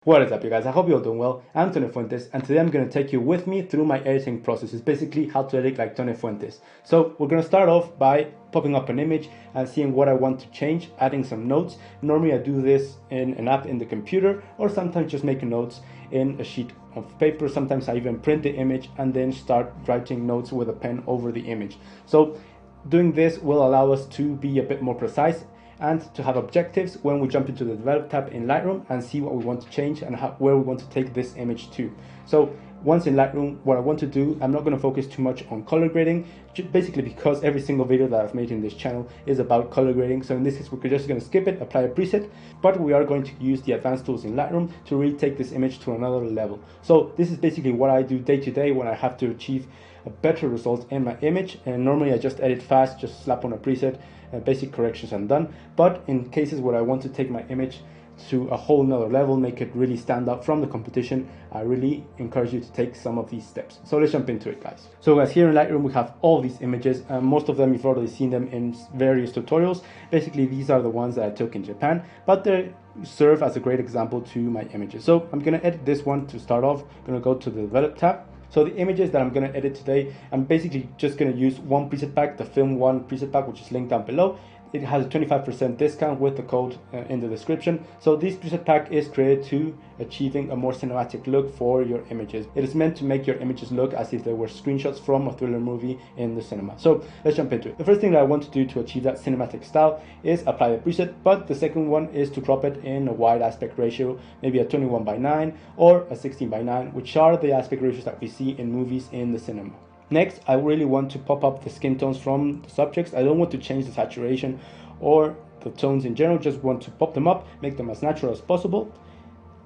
What is up, you guys? I hope you're all doing well. I'm Tone Fuentes, and today I'm going to take you with me through my editing process. It's basically how to edit like Tone Fuentes. So we're going to start off by popping up an image and seeing what I want to change, adding some notes. Normally I do this in an app in the computer, or sometimes just making notes in a sheet of paper. Sometimes I even print the image and then start writing notes with a pen over the image. So doing this will allow us to be a bit more precise and to have objectives when we jump into the develop tab in Lightroom and see what we want to change and where we want to take this image to. So once in Lightroom, what I want to do, I'm not going to focus too much on color grading, basically because every single video that I've made in this channel is about color grading. So in this case, we're just going to skip it, apply a preset, but we are going to use the advanced tools in Lightroom to really take this image to another level. So this is basically what I do day to day when I have to achieve a better result in my image, and normally I just edit fast, just slap on a preset, basic corrections and done. But in cases where I want to take my image to a whole nother level, make it really stand out from the competition, I really encourage you to take some of these steps. So let's jump into it, guys. So guys, here in Lightroom we have all these images. Most of them you've already seen them in various tutorials. Basically these are the ones that I took in Japan, but they serve as a great example to my images. So I'm going to edit this one to start off. I'm going to go to the develop tab. So the images that I'm going to edit today, I'm basically just going to use one preset pack, the Film 1 preset pack, which is linked down below. It has a 25% discount with the code in the description. So this preset pack is created to achieving a more cinematic look for your images. It is meant to make your images look as if they were screenshots from a thriller movie in the cinema. So let's jump into it. The first thing that I want to do to achieve that cinematic style is apply a preset, but the second one is to crop it in a wide aspect ratio, maybe a 21:9 or a 16:9, which are the aspect ratios that we see in movies in the cinema. Next, I really want to pop up the skin tones from the subjects. I don't want to change the saturation or the tones in general, just want to pop them up, make them as natural as possible.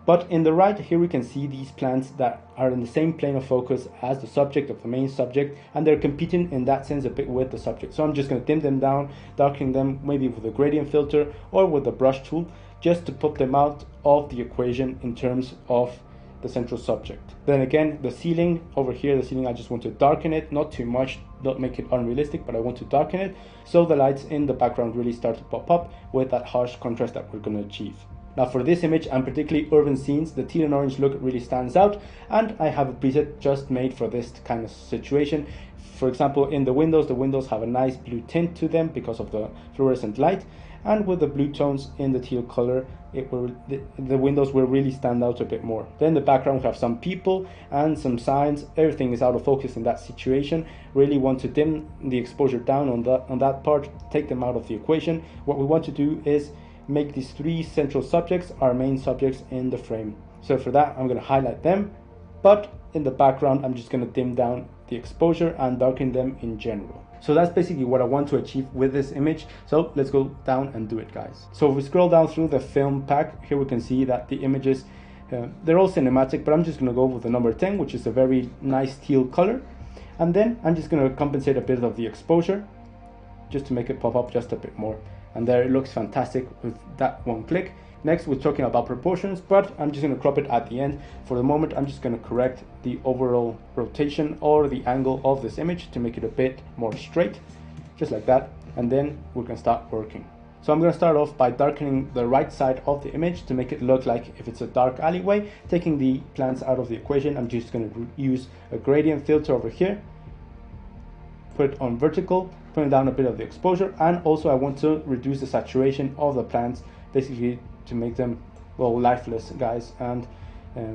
But in the right here we can see these plants that are in the same plane of focus as the subject of the main subject, and they're competing in that sense a bit with the subject. So I'm just going to dim them down, darken them maybe with a gradient filter or with a brush tool, just to put them out of the equation in terms of the central subject. Then again, the ceiling over here, the ceiling, I just want to darken it, not too much, don't make it unrealistic, but I want to darken it so the lights in the background really start to pop up with that harsh contrast that we're going to achieve. Now for this image, and particularly urban scenes, the teal and orange look really stands out, and I have a preset just made for this kind of situation. For example, in the windows have a nice blue tint to them because of the fluorescent light, and with the blue tones in the teal color, the windows will really stand out a bit more. Then the background, we have some people and some signs. Everything is out of focus in that situation. Really want to dim the exposure down on that part, take them out of the equation. What we want to do is make these three central subjects our main subjects in the frame. So for that, I'm going to highlight them, but in the background, I'm just going to dim down the exposure and darken them in general. So that's basically what I want to achieve with this image. So let's go down and do it, guys. So if we scroll down through the film pack, here we can see that the images, they're all cinematic, but I'm just going to go with the number 10, which is a very nice teal color. And then I'm just going to compensate a bit of the exposure just to make it pop up just a bit more. And there it looks fantastic with that one click. Next, we're talking about proportions, but I'm just going to crop it at the end. For the moment, I'm just going to correct the overall rotation or the angle of this image to make it a bit more straight, just like that. And then we can start working. So I'm going to start off by darkening the right side of the image to make it look like if it's a dark alleyway. Taking the plants out of the equation, I'm just going to use a gradient filter over here, put it on vertical, putting down a bit of the exposure, and also I want to reduce the saturation of the plants, basically to make them, well, lifeless, guys, and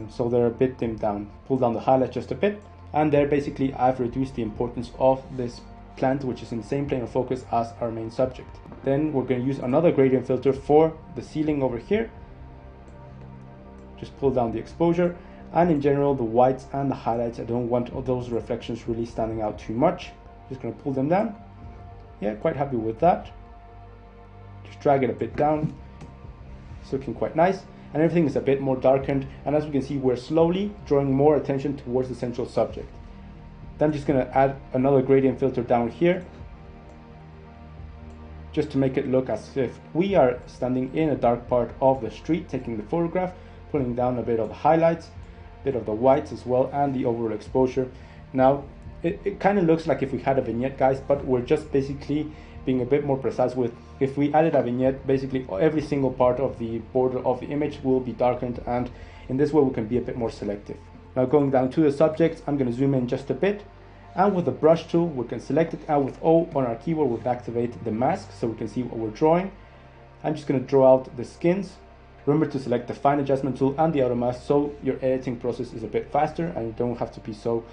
so they're a bit dimmed down. Pull down the highlight just a bit, and there basically I've reduced the importance of this plant, which is in the same plane of focus as our main subject. Then we're going to use another gradient filter for the ceiling over here. Just pull down the exposure, and in general the whites and the highlights, I don't want all those reflections really standing out too much. Just going to pull them down. Yeah, quite happy with that. Just drag it a bit down. It's looking quite nice, and everything is a bit more darkened, and as we can see, we're slowly drawing more attention towards the central subject. Then I'm just going to add another gradient filter down here, just to make it look as if we are standing in a dark part of the street taking the photograph, pulling down a bit of the highlights, a bit of the whites as well, and the overall exposure. Now it kind of looks like if we had a vignette, guys, but we're just basically being a bit more precise with, if we added a vignette, basically every single part of the border of the image will be darkened, and In this way we can be a bit more selective. Now going down to the subject, I'm going to zoom in just a bit, and with the brush tool we can select it, and with O on our keyboard we can activate the mask so we can see what we're drawing. I'm just going to draw out the skins. Remember to select the fine adjustment tool and the auto mask so your editing process is a bit faster and you don't have to be so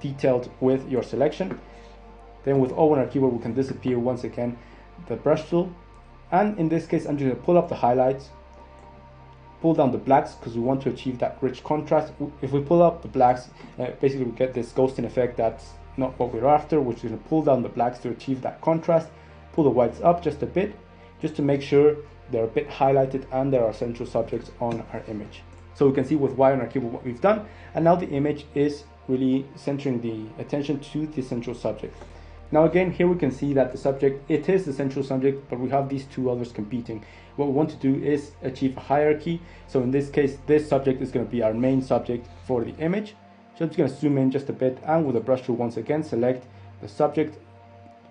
detailed with your selection. Then with O on our keyboard we can disappear once again the brush tool, and in this case I'm just going to pull up the highlights, pull down the blacks because we want to achieve that rich contrast. If we pull up the blacks, basically we get this ghosting effect that's not what we're after, which is going to pull down the blacks to achieve that contrast. Pull the whites up just a bit, just to make sure they're a bit highlighted and there are central subjects on our image. So we can see with Y on our keyboard what we've done, and now the image is really centering the attention to the central subject. Now again, here we can see that the subject, it is the central subject, but we have these two others competing. What we want to do is achieve a hierarchy. So in this case, this subject is going to be our main subject for the image. So I'm just going to zoom in just a bit, and with the brush tool once again, select the subject.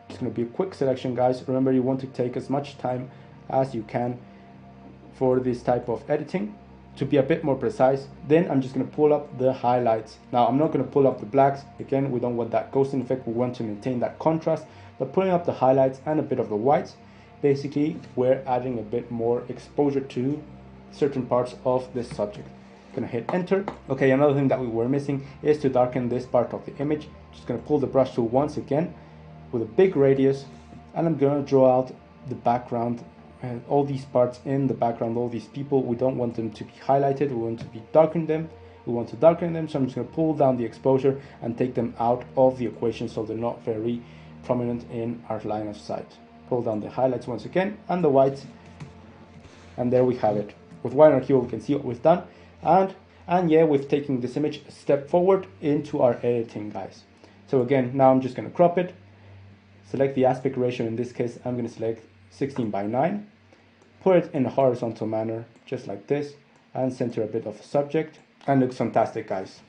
It's going to be a quick selection, guys. Remember, you want to take as much time as you can for this type of editing to be a bit more precise. Then I'm just going to pull up the highlights. Now I'm not going to pull up the blacks. Again, we don't want that ghosting effect. We want to maintain that contrast, but pulling up the highlights and a bit of the whites, basically we're adding a bit more exposure to certain parts of this subject. Gonna hit enter. Okay, another thing that we were missing is to darken this part of the image. Just gonna pull the brush tool once again with a big radius, and I'm gonna draw out the background and all these parts in the background, all these people. We don't want them to be highlighted, we want to be darken them. We want to darken them, so I'm just going to pull down the exposure and take them out of the equation so they're not very prominent in our line of sight. Pull down the highlights once again and the whites, and there we have it. With Y on our keyboard we can see what we've done, and yeah, we've taken this image a step forward into our editing, guys. So again, now I'm just going to crop it, select the aspect ratio. In this case I'm going to select 16:9, put it in a horizontal manner just like this, and center a bit of the subject, and looks fantastic, guys.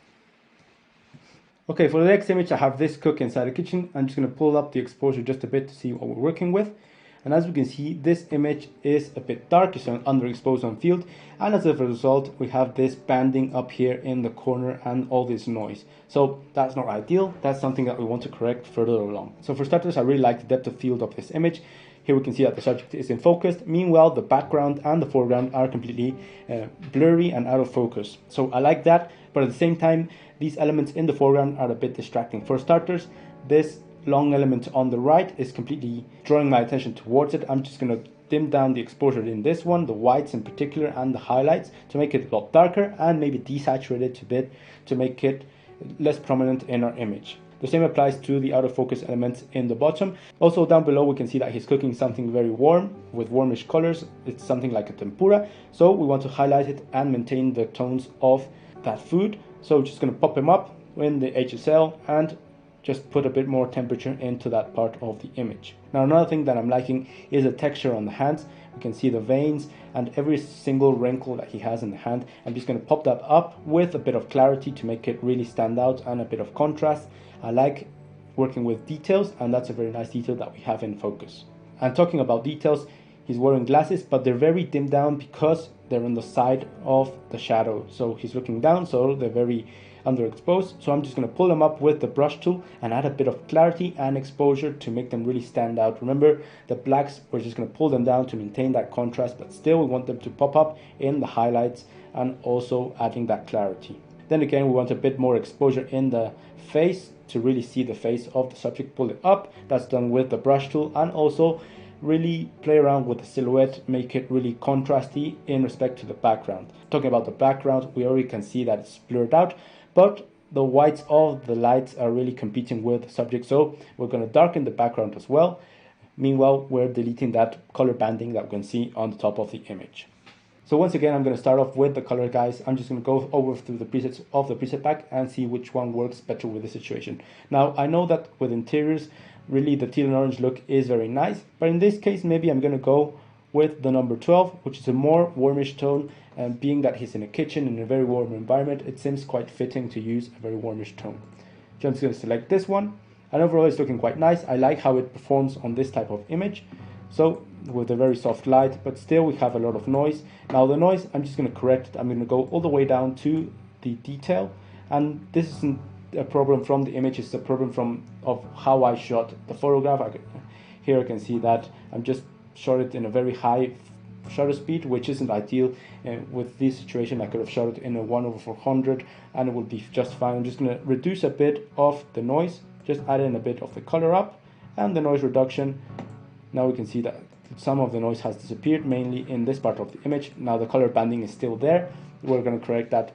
Okay, for the next image I have this cook inside the kitchen. I'm just going to pull up the exposure just a bit to see what we're working with, and as we can see this image is a bit dark, it's underexposed on field, and as a result we have this banding up here in the corner and all this noise. So that's not ideal. That's something that we want to correct further along. So for starters, I really like the depth of field of this image. Here we can see that the subject is in focus. Meanwhile, the background and the foreground are completely blurry and out of focus. So I like that, but at the same time, these elements in the foreground are a bit distracting. For starters, this long element on the right is completely drawing my attention towards it. I'm just going to dim down the exposure in this one, the whites in particular and the highlights, to make it a lot darker, and maybe desaturate it a bit to make it less prominent in our image. The same applies to the out of focus elements in the bottom. Also down below we can see that he's cooking something very warm with warmish colors. It's something like a tempura, so we want to highlight it and maintain the tones of that food. So we're just going to pop him up in the HSL and just put a bit more temperature into that part of the image. Now another thing that I'm liking is the texture on the hands. We can see the veins and every single wrinkle that he has in the hand. I'm just going to pop that up with a bit of clarity to make it really stand out and a bit of contrast. I like working with details, and that's a very nice detail that we have in focus. And talking about details, he's wearing glasses, but they're very dimmed down because they're on the side of the shadow. So he's looking down, so they're very underexposed. So I'm just going to pull them up with the brush tool and add a bit of clarity and exposure to make them really stand out. Remember, the blacks, we're just going to pull them down to maintain that contrast, but still we want them to pop up in the highlights and also adding that clarity. Then again, we want a bit more exposure in the face to really see the face of the subject. Pull it up. That's done with the brush tool, and also really play around with the silhouette, make it really contrasty in respect to the background. Talking about the background, we already can see that it's blurred out, but the whites of the lights are really competing with the subject, so we're going to darken the background as well. Meanwhile, we're deleting that color banding that we can see on the top of the image. So once again, I'm going to start off with the color, guys. I'm just going to go over through the presets of the preset pack and see which one works better with the situation. Now, I know that with interiors, really the teal and orange look is very nice, but in this case, maybe I'm going to go with the number 12, which is a more warmish tone, and being that he's in a kitchen in a very warm environment, it seems quite fitting to use a very warmish tone. So I'm just going to select this one, and overall it's looking quite nice. I like how it performs on this type of image. So with a very soft light, but still we have a lot of noise. Now the noise, I'm just going to correct it. I'm going to go all the way down to the detail, and this isn't a problem from the image, it's a problem of how I shot the photograph. Here I can see that I'm just shot it in a very high shutter speed, which isn't ideal. With this situation I could have shot it in a 1/400 and it would be just fine. I'm just going to reduce a bit of the noise, just add in a bit of the color up and the noise reduction. Now we can see that some of the noise has disappeared, mainly in this part of the image. Now the color banding is still there. We're going to correct that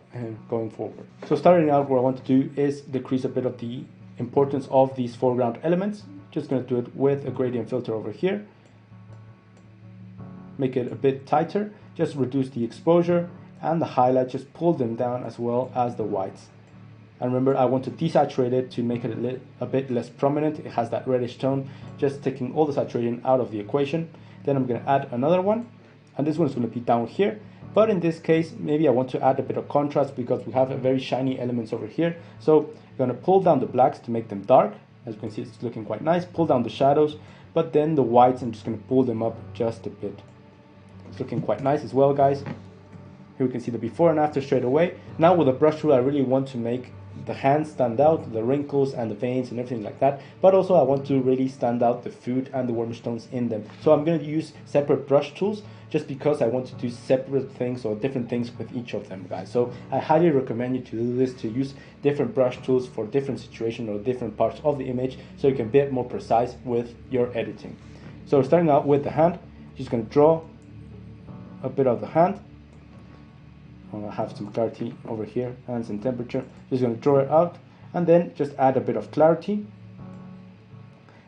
going forward. So starting out, what I want to do is decrease a bit of the importance of these foreground elements. Just going to do it with a gradient filter over here. Make it a bit tighter, just reduce the exposure and the highlight, just pull them down as well as the whites. And remember, I want to desaturate it to make it a bit less prominent. It has that reddish tone, just taking all the saturation out of the equation. Then I'm going to add another one, and this one is going to be down here. But in this case, maybe I want to add a bit of contrast because we have a very shiny elements over here. So I'm going to pull down the blacks to make them dark. As you can see, it's looking quite nice. Pull down the shadows, but then the whites, I'm just going to pull them up just a bit. It's looking quite nice as well, guys. Here we can see the before and after straight away. Now with a brush tool, I really want to make the hands stand out, the wrinkles and the veins and everything like that, but also I want to really stand out the food and the warmish tones in them. So I'm going to use separate brush tools just because I want to do separate things or different things with each of them, guys. So I highly recommend you to do this, to use different brush tools for different situations or different parts of the image so you can be more precise with your editing. So starting out with the hand, just going to draw a bit of the hand. I have some clarity over here and some temperature. Just going to draw it out and then just add a bit of clarity.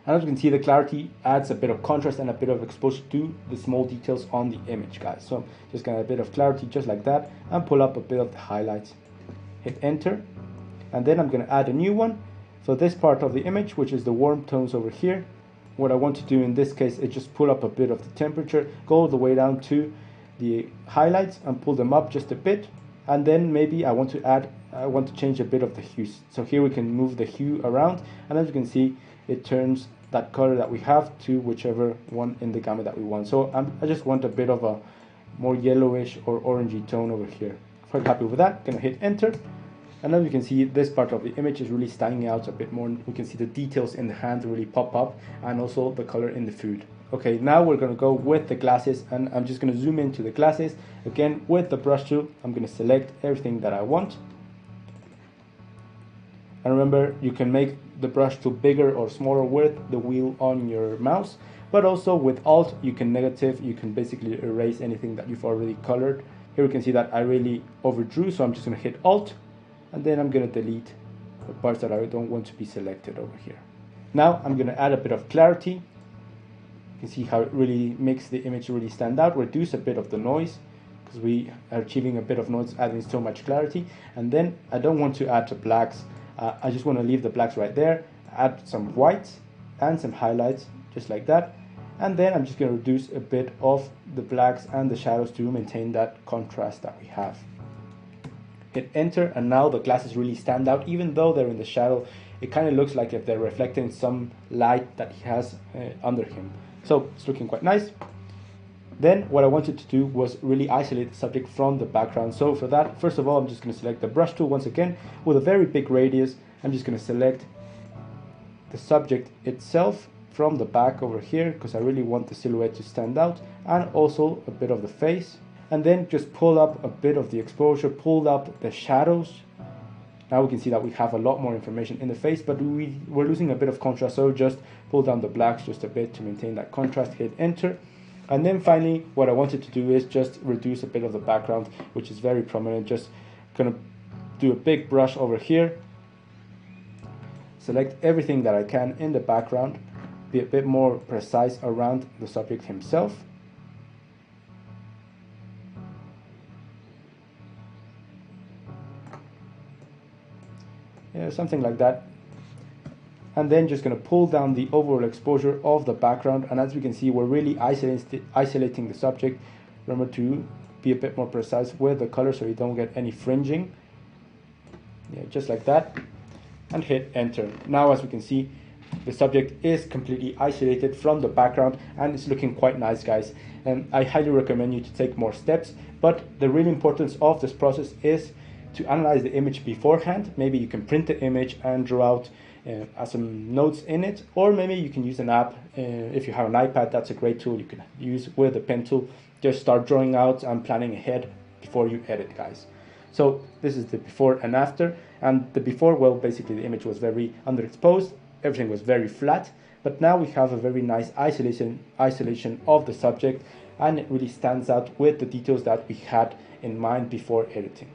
And as you can see, the clarity adds a bit of contrast and a bit of exposure to the small details on the image, guys. So just going to add a bit of clarity just like that and pull up a bit of the highlights. Hit enter, and then I'm going to add a new one. So this part of the image, which is the warm tones over here, what I want to do in this case is just pull up a bit of the temperature, go all the way down to the highlights and pull them up just a bit, and then maybe I want to change a bit of the hues. So here we can move the hue around, and as you can see, it turns that color that we have to whichever one in the gamut that we want. So I just want a bit of a more yellowish or orangey tone over here. Quite happy with that. Gonna hit enter, and as you can see, this part of the image is really standing out a bit more. We can see the details in the hand really pop up, and also the color in the food. Okay, now we're going to go with the glasses, and I'm just going to zoom into the glasses. Again, with the brush tool, I'm going to select everything that I want. And remember, you can make the brush tool bigger or smaller with the wheel on your mouse. But also with Alt, you can basically erase anything that you've already colored. Here we can see that I really overdrew, so I'm just going to hit Alt, and then I'm going to delete the parts that I don't want to be selected over here. Now I'm going to add a bit of clarity. You can see how it really makes the image really stand out. Reduce a bit of the noise because we are achieving a bit of noise, adding so much clarity. And then I don't want to add the blacks. I just want to leave the blacks right there. Add some whites and some highlights just like that. And then I'm just going to reduce a bit of the blacks and the shadows to maintain that contrast that we have. Hit enter, and now the glasses really stand out. Even though they're in the shadow, it kind of looks like if they're reflecting some light that he has under him. So it's looking quite nice. Then what I wanted to do was really isolate the subject from the background. So for that, first of all, I'm just going to select the brush tool once again with a very big radius. I'm just going to select the subject itself from the back over here because I really want the silhouette to stand out, and also a bit of the face. And then just pull up a bit of the exposure, pull up the shadows. Now we can see that we have a lot more information in the face, but we're losing a bit of contrast, so just pull down the blacks just a bit to maintain that contrast. Hit enter. And then finally, what I wanted to do is just reduce a bit of the background, which is very prominent. Just gonna do a big brush over here, select everything that I can in the background, be a bit more precise around the subject himself. Yeah, something like that. And then just going to pull down the overall exposure of the background, and as we can see, we're really isolating the subject. Remember to be a bit more precise with the color so you don't get any fringing. Yeah, just like that, and hit enter. Now as we can see, The subject is completely isolated from the background and it's looking quite nice, guys. And I highly recommend you to take more steps, but the real importance of this process is to analyze the image beforehand. Maybe you can print the image and draw out some notes in it, or maybe you can use an app. If you have an iPad, that's a great tool you can use with a pen tool. Just start drawing out and planning ahead before you edit, guys. So this is the before and after. And the before, well, basically the image was very underexposed, everything was very flat, but now we have a very nice isolation of the subject, and it really stands out with the details that we had in mind before editing.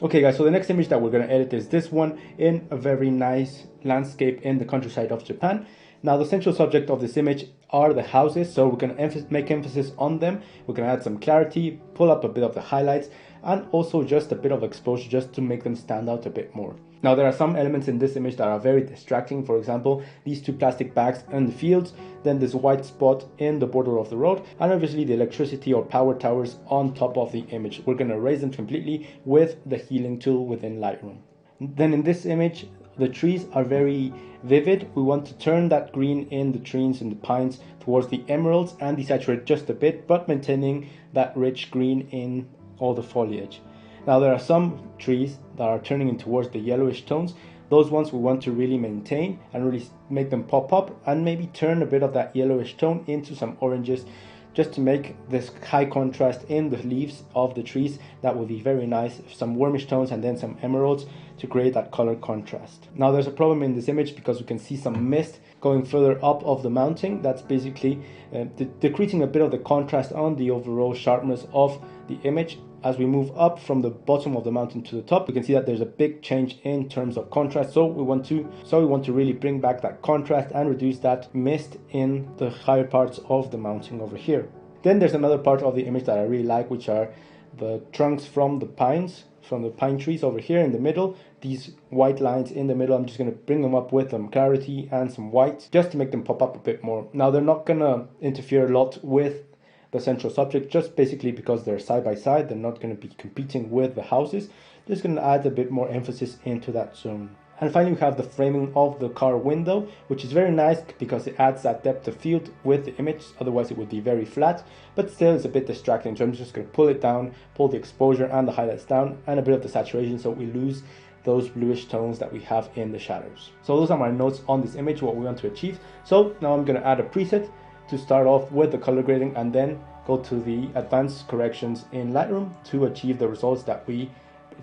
Okay guys, so the next image that we're going to edit is this one in a very nice landscape in the countryside of Japan. Now the central subject of this image are the houses, so we're going to make emphasis on them. We're going to add some clarity, pull up a bit of the highlights, and also just a bit of exposure just to make them stand out a bit more. Now there are some elements in this image that are very distracting. For example, these two plastic bags in the fields, then this white spot in the border of the road, and obviously the electricity or power towers on top of the image. We're going to erase them completely with the healing tool within Lightroom. Then in this image, the trees are very vivid. We want to turn that green in the trees and the pines towards the emeralds and desaturate just a bit, but maintaining that rich green in all the foliage. Now there are some trees that are turning in towards the yellowish tones. Those ones we want to really maintain and really make them pop up, and maybe turn a bit of that yellowish tone into some oranges, just to make this high contrast in the leaves of the trees. That will be very nice. Some warmish tones and then some emeralds to create that color contrast. Now there's a problem in this image because we can see some mist going further up of the mountain. That's basically decreasing a bit of the contrast on the overall sharpness of the image. As we move up from the bottom of the mountain to the top, we can see that there's a big change in terms of contrast. So we want to really bring back that contrast and reduce that mist in the higher parts of the mountain over here. Then there's another part of the image that I really like, which are the trunks from the pines, from the pine trees over here in the middle. These white lines in the middle, I'm just going to bring them up with some clarity and some white just to make them pop up a bit more. Now they're not going to interfere a lot with the central subject, just basically because they're side by side. They're not going to be competing with the houses. Just going to add a bit more emphasis into that zone. And finally we have the framing of the car window, which is very nice because it adds that depth of field with the image. Otherwise it would be very flat, but still it's a bit distracting. So I'm just going to pull it down, pull the exposure and the highlights down, and a bit of the saturation so we lose those bluish tones that we have in the shadows. So those are my notes on this image, what we want to achieve. So now I'm going to add a preset to start off with the color grading, and then go to the advanced corrections in Lightroom to achieve the results that we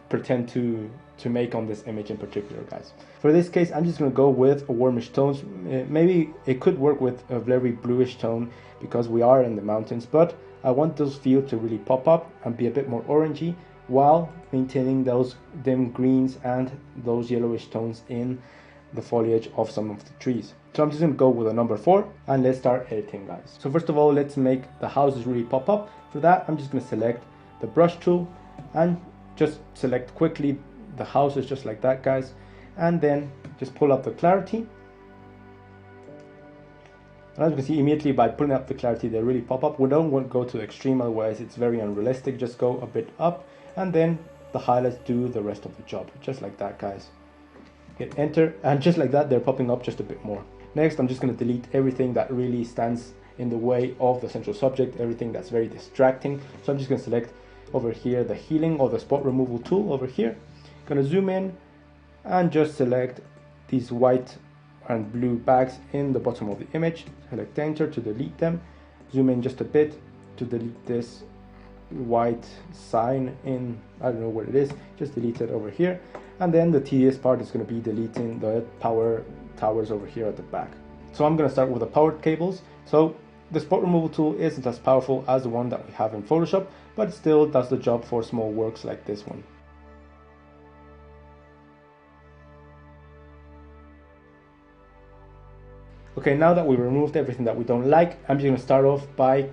pretend to make on this image in particular, guys. For this case, I'm just going to go with a warmish tones. Maybe it could work with a very bluish tone because we are in the mountains, but I want those fields to really pop up and be a bit more orangey while maintaining those dim greens and those yellowish tones in the foliage of some of the trees. So I'm just going to go with a number 4 and let's start editing, guys. So first of all, let's make the houses really pop up. For that, I'm just going to select the brush tool and just select quickly the houses just like that, guys, and then just pull up the clarity. And as you can see, immediately by pulling up the clarity, they really pop up. We don't want to go to the extreme, otherwise it's very unrealistic. Just go a bit up, and then the highlights do the rest of the job, just like that, guys. Hit enter, and just like that, they're popping up just a bit more. Next, I'm just going to delete everything that really stands in the way of the central subject, everything that's very distracting. So I'm just going to select over here the healing or the spot removal tool over here. Going to zoom in and just select these white and blue bags in the bottom of the image. Select enter to delete them. Zoom in just a bit to delete this white sign in, I don't know what it is, just delete it over here. And then the tedious part is going to be deleting the power towers over here at the back. So I'm going to start with the powered cables. So the spot removal tool isn't as powerful as the one that we have in Photoshop, but it still does the job for small works like this one. Okay, now that we've removed everything that we don't like, I'm just going to start off by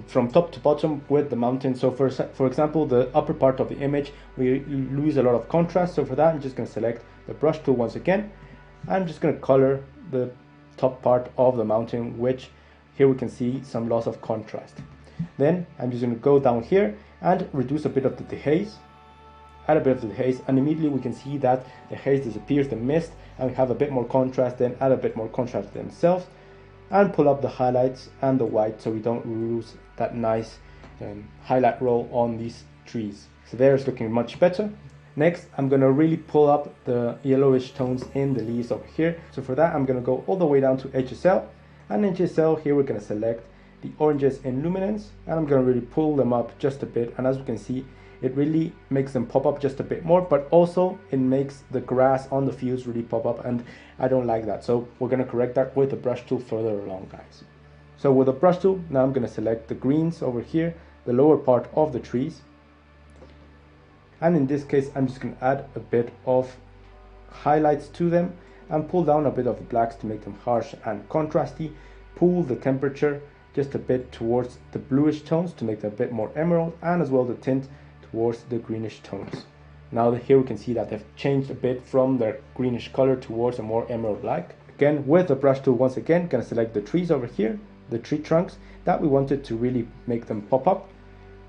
from top to bottom with the mountain. So for example, the upper part of the image, we lose a lot of contrast. So for that, I'm just going to select the brush tool once again. I'm just going to color the top part of the mountain, which here we can see some loss of contrast. Then I'm just going to go down here and reduce a bit of the dehaze add a bit of the haze, and immediately we can see that the haze disappears, the mist, and we have a bit more contrast. Then add a bit more contrast themselves and pull up the highlights and the white so we don't lose that nice highlight roll on these trees. So there it's looking much better. Next, I'm going to really pull up the yellowish tones in the leaves over here. So for that, I'm going to go all the way down to HSL, and in HSL here we're going to select the oranges in luminance, and I'm going to really pull them up just a bit, and as we can see, it really makes them pop up just a bit more, but also it makes the grass on the fields really pop up, and I don't like that. So we're going to correct that with the brush tool further along, guys. So with the brush tool, now I'm going to select the greens over here, the lower part of the trees, and in this case I'm just going to add a bit of highlights to them and pull down a bit of the blacks to make them harsh and contrasty. Pull the temperature just a bit towards the bluish tones to make them a bit more emerald, and as well the tint towards the greenish tones. Now here we can see that they've changed a bit from their greenish color towards a more emerald like. Again, with the brush tool, once again going to select the trees over here, the tree trunks that we wanted to really make them pop up.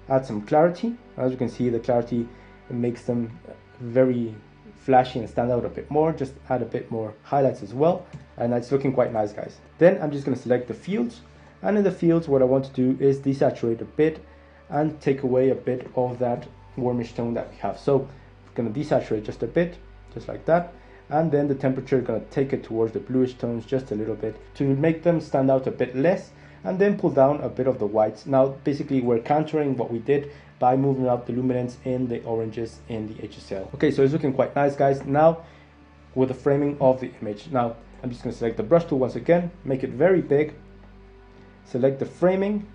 Add some clarity. As you can see, the clarity makes them very flashy and stand out a bit more. Just add a bit more highlights as well, and it's looking quite nice, guys. Then I'm just going to select the fields, and in the fields what I want to do is desaturate a bit and take away a bit of that warmish tone that we have. So I'm going to desaturate just a bit, just like that, and then the temperature is going to take it towards the bluish tones just a little bit to make them stand out a bit less, and then pull down a bit of the whites. Now basically we're countering what we did by moving up the luminance in the oranges in the HSL. Okay, so it's looking quite nice, guys. Now with the framing of the image, now I'm just going to select the brush tool once again, make it very big, select the framing,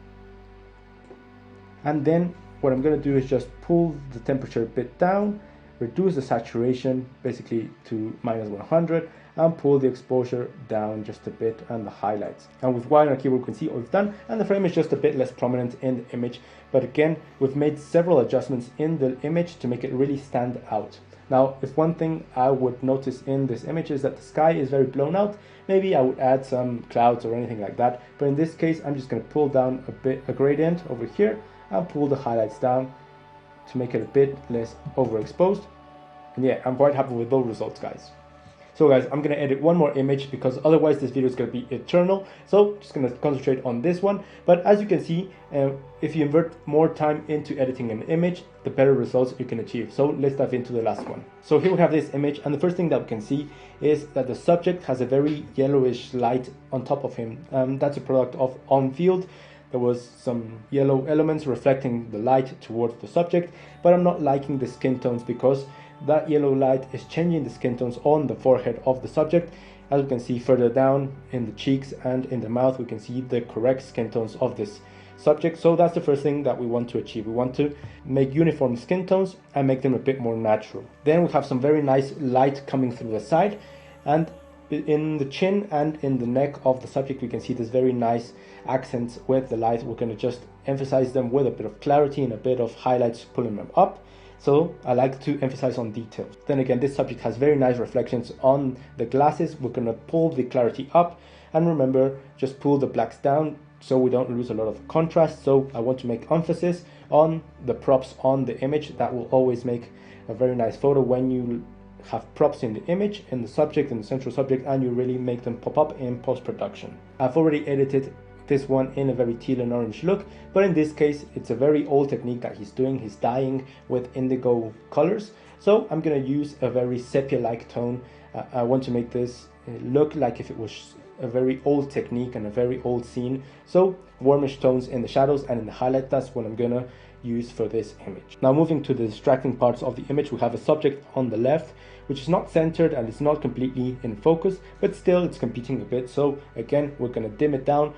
and then what I'm going to do is just pull the temperature a bit down, reduce the saturation basically to -100, and pull the exposure down just a bit and the highlights. And with Y on our keyboard, we can see what we've done, and the frame is just a bit less prominent in the image. But again, we've made several adjustments in the image to make it really stand out. Now, if one thing I would notice in this image is that the sky is very blown out, maybe I would add some clouds or anything like that. But in this case, I'm just going to pull down a gradient over here and pull the highlights down to make it a bit less overexposed. And yeah, I'm quite happy with those results, guys. So guys, I'm going to edit one more image because otherwise this video is going to be eternal. So just going to concentrate on this one. But as you can see, if you invert more time into editing an image, the better results you can achieve. So let's dive into the last one. So here we have this image, and the first thing that we can see is that the subject has a very yellowish light on top of him. That's a product of on-field. There was some yellow elements reflecting the light towards the subject, but I'm not liking the skin tones because that yellow light is changing the skin tones on the forehead of the subject. As you can see further down in the cheeks and in the mouth, we can see the correct skin tones of this subject. So that's the first thing that we want to achieve. We want to make uniform skin tones and make them a bit more natural. Then we have some very nice light coming through the side, and in the chin and in the neck of the subject we can see this very nice accents with the light. We're going to just emphasize them with a bit of clarity and a bit of highlights pulling them up. So I like to emphasize on details. Then again, this subject has very nice reflections on the glasses. We're going to pull the clarity up, and remember, just pull the blacks down so we don't lose a lot of contrast. So I want to make emphasis on the props on the image. That will always make a very nice photo when you have props in the image, in the subject, in the central subject, and you really make them pop up in post-production. I've already edited this one in a very teal and orange look, but in this case it's a very old technique that he's doing. He's dyeing with indigo colors, so I'm going to use a very sepia-like tone. I want to make this look like if it was a very old technique and a very old scene. So warmish tones in the shadows and in the highlight, that's what I'm gonna use for this image. Now moving to the distracting parts of the image, we have a subject on the left which is not centered and it's not completely in focus, but still it's competing a bit. So again, we're going to dim it down,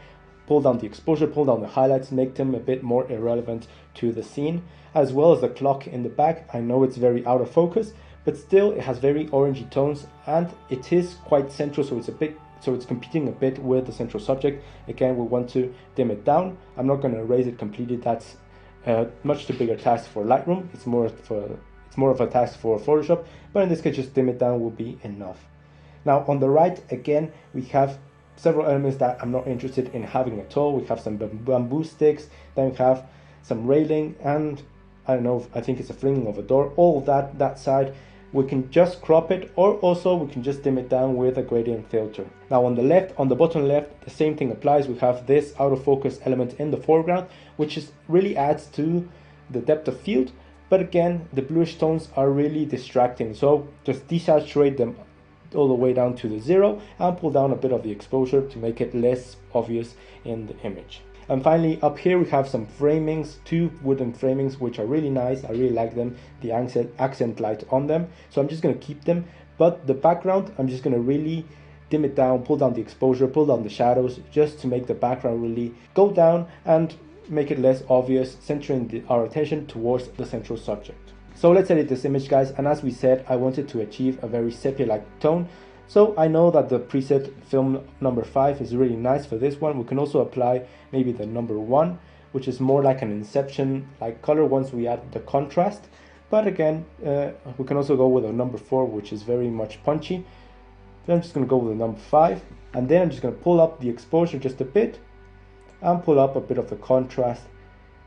pull down the exposure, pull down the highlights, make them a bit more irrelevant to the scene, as well as the clock in the back. I know it's very out of focus, but still it has very orangey tones and it is quite central, so it's competing a bit with the central subject. Again, we want to dim it down. I'm not going to erase it completely. That's much too big a task for Lightroom. It's more of a task for Photoshop, but in this case just dim it down will be enough. Now on the right, again, we have several elements that I'm not interested in having at all. We have some bamboo sticks, then we have some railing, and I don't know, I think it's a flinging of a door, all that side, we can just crop it, or also we can just dim it down with a gradient filter. Now on the left, on the bottom left, the same thing applies. We have this out of focus element in the foreground, which is really adds to the depth of field, but again, the bluish tones are really distracting, so just desaturate them all the way down to the 0 and pull down a bit of the exposure to make it less obvious in the image. And finally, up here we have some framings, 2 wooden framings, which are really nice. I really like them, the accent light on them. So I'm just going to keep them, but the background, I'm just going to really dim it down, pull down the exposure, pull down the shadows, just to make the background really go down and make it less obvious, centering our attention towards the central subject. So let's edit this image, guys. And as we said, I wanted to achieve a very sepia-like tone. So I know that the preset film number 5 is really nice for this one. We can also apply maybe the number 1, which is more like an Inception like color once we add the contrast. But again, we can also go with a number 4, which is very much punchy. Then I'm just going to go with a number 5, and then I'm just going to pull up the exposure just a bit and pull up a bit of the contrast,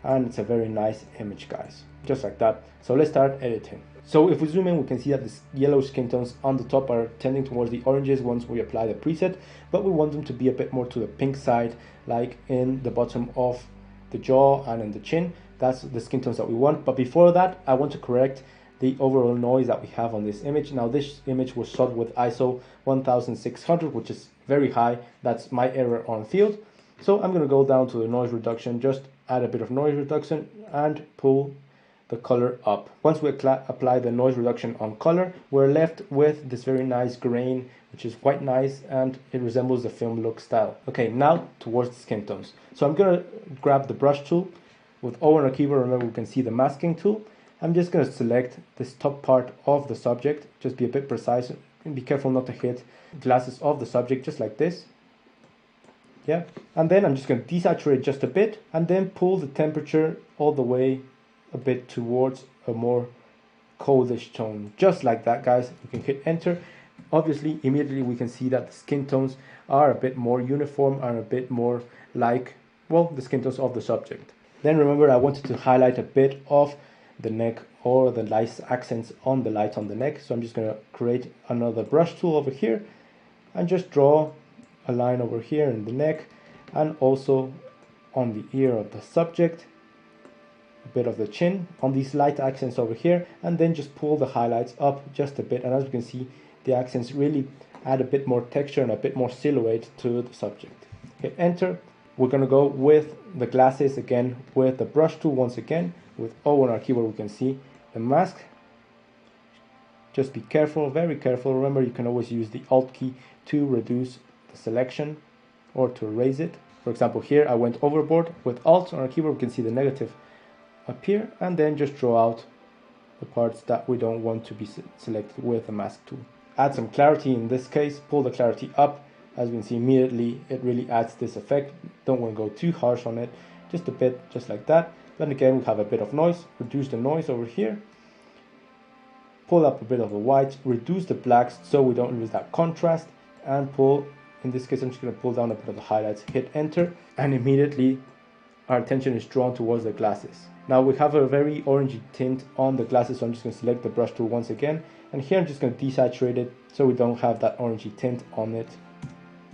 and it's a very nice image, guys, just like that. So let's start editing. So if we zoom in, we can see that the yellow skin tones on the top are tending towards the oranges once we apply the preset, but we want them to be a bit more to the pink side, like in the bottom of the jaw and in the chin. That's the skin tones that we want. But before that, I want to correct the overall noise that we have on this image. Now this image was shot with ISO 1600, which is very high. That's my error on field. So I'm going to go down to the noise reduction, just add a bit of noise reduction and pull the color up. Once we apply the noise reduction on color, we're left with this very nice grain, which is quite nice, and it resembles the film look style. Okay, now towards the skin tones. So I'm going to grab the brush tool with O on our keyboard. Remember, we can see the masking tool. I'm just going to select this top part of the subject, just be a bit precise and be careful not to hit glasses of the subject, just like this. Yeah, and then I'm just going to desaturate just a bit and then pull the temperature all the way a bit towards a more coldish tone, just like that, guys. We can hit enter. Obviously, immediately we can see that the skin tones are a bit more uniform and a bit more like, well, the skin tones of the subject. Then remember, I wanted to highlight a bit of the neck or the light accents on the light on the neck. So I'm just going to create another brush tool over here and just draw a line over here in the neck and also on the ear of the subject, a bit of the chin on these light accents over here, and then just pull the highlights up just a bit. And as you can see, the accents really add a bit more texture and a bit more silhouette to the subject. Hit enter. We're going to go with the glasses again with the brush tool once again. With O on our keyboard, we can see the mask. Just be careful, very careful. Remember, you can always use the Alt key to reduce the selection or to erase it. For example, here I went overboard. With Alt on our keyboard, we can see the negative appear, and then just draw out the parts that we don't want to be selected with the mask tool. Add some clarity in this case, pull the clarity up. As we can see immediately, it really adds this effect. Don't want to go too harsh on it, just a bit, just like that. Then again, we have a bit of noise, reduce the noise over here. Pull up a bit of the white, reduce the blacks so we don't lose that contrast, and pull, in this case I'm just going to pull down a bit of the highlights, hit enter, and immediately our attention is drawn towards the glasses. Now we have a very orangey tint on the glasses, so I'm just going to select the brush tool once again, and here I'm just going to desaturate it so we don't have that orangey tint on it,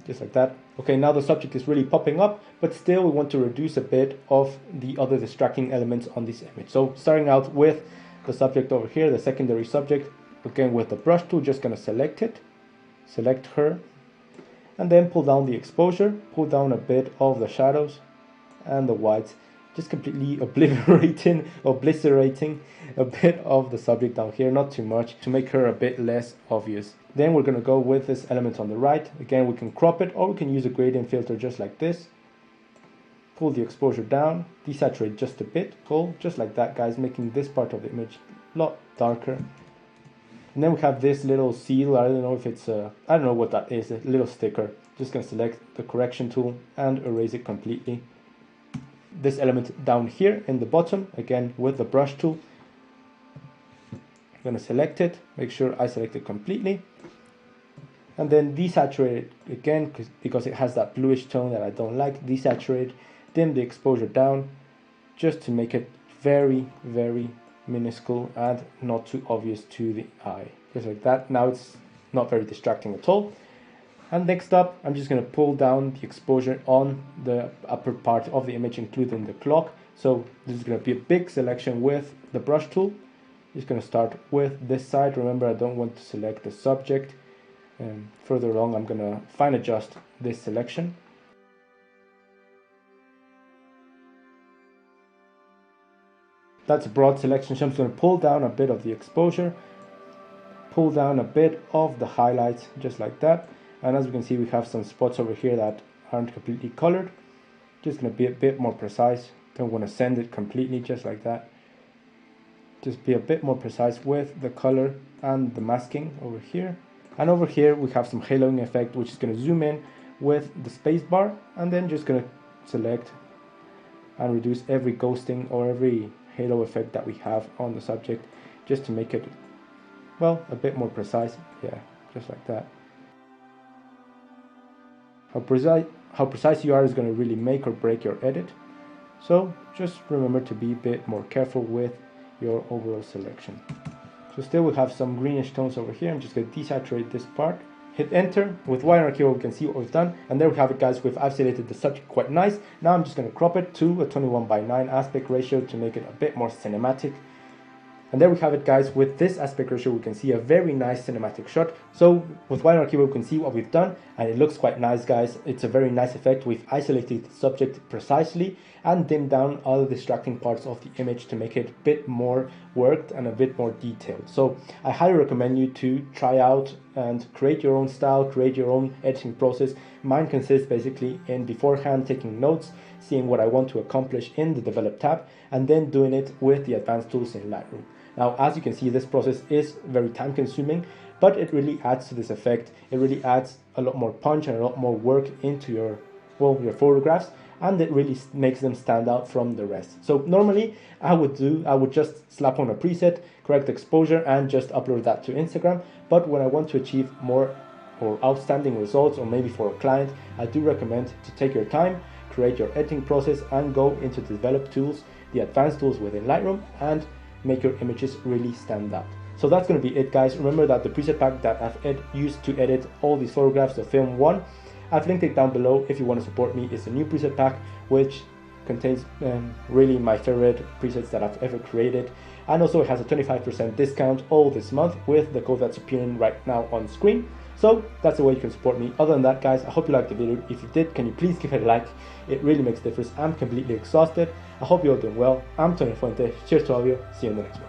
just like that. Okay, now the subject is really popping up, but still we want to reduce a bit of the other distracting elements on this image. So starting out with the subject over here, the secondary subject, again with the brush tool, just going to select it, select her, and then pull down the exposure, pull down a bit of the shadows and the whites, just completely obliterating a bit of the subject down here, not too much, to make her a bit less obvious. Then we're going to go with this element on the right. Again, we can crop it or we can use a gradient filter just like this. Pull the exposure down, desaturate just a bit, pull, just like that, guys, making this part of the image a lot darker. And then we have this little seal, I don't know if it's a, I don't know what that is, a little sticker. Just going to select the correction tool and erase it completely. This element down here in the bottom, again with the brush tool, I'm going to select it, make sure I select it completely, and then desaturate it again because it has that bluish tone that I don't like. Desaturate, dim the exposure down just to make it very, very minuscule and not too obvious to the eye. Just like that. Now it's not very distracting at all. And next up, I'm just going to pull down the exposure on the upper part of the image, including the clock. So this is going to be a big selection with the brush tool. Just going to start with this side. Remember, I don't want to select the subject. Further along, I'm going to fine adjust this selection. That's a broad selection, so I'm just going to pull down a bit of the exposure, pull down a bit of the highlights, just like that. And as we can see, we have some spots over here that aren't completely colored. Just going to be a bit more precise. Don't want to send it completely, just like that. Just be a bit more precise with the color and the masking over here. And over here we have some haloing effect, which is going to zoom in with the space bar, and then just going to select and reduce every ghosting or every halo effect that we have on the subject, just to make it, well, a bit more precise. Yeah, just like that. How precise you are is going to really make or break your edit. So just remember to be a bit more careful with your overall selection. So still we have some greenish tones over here. I'm just going to desaturate this part. Hit enter. With Y on our keyboard, we can see what we've done. And there we have it, guys. We've isolated the subject quite nice. Now I'm just going to crop it to a 21:9 aspect ratio to make it a bit more cinematic. And there we have it, guys. With this aspect ratio, we can see a very nice cinematic shot. So with Y on our keyboard, we can see what we've done, and it looks quite nice, guys. It's a very nice effect. We've isolated the subject precisely and dimmed down all the distracting parts of the image to make it a bit more worked and a bit more detailed. So I highly recommend you to try out and create your own style, create your own editing process. Mine consists basically in beforehand taking notes, seeing what I want to accomplish in the develop tab, and then doing it with the advanced tools in Lightroom. Now, as you can see, this process is very time consuming, but it really adds to this effect. It really adds a lot more punch and a lot more work into your photographs, and it really makes them stand out from the rest. So normally I would just slap on a preset, correct exposure, and just upload that to Instagram. But when I want to achieve more or outstanding results, or maybe for a client, I do recommend to take your time, create your editing process, and go into the develop tools, the advanced tools within Lightroom, and make your images really stand out. So that's going to be it, guys. Remember that the preset pack that I've used to edit all these photographs of film 1, I've linked it down below if you want to support me. It's a new preset pack which contains really my favorite presets that I've ever created, and also it has a 25% discount all this month with the code that's appearing right now on screen. So that's the way you can support me. Other than that, guys, I hope you liked the video. If you did, can you please give it a like? It really makes a difference. I'm completely exhausted. I hope you're all doing well. I'm Tone Fuentes. Cheers to all of you. See you in the next one.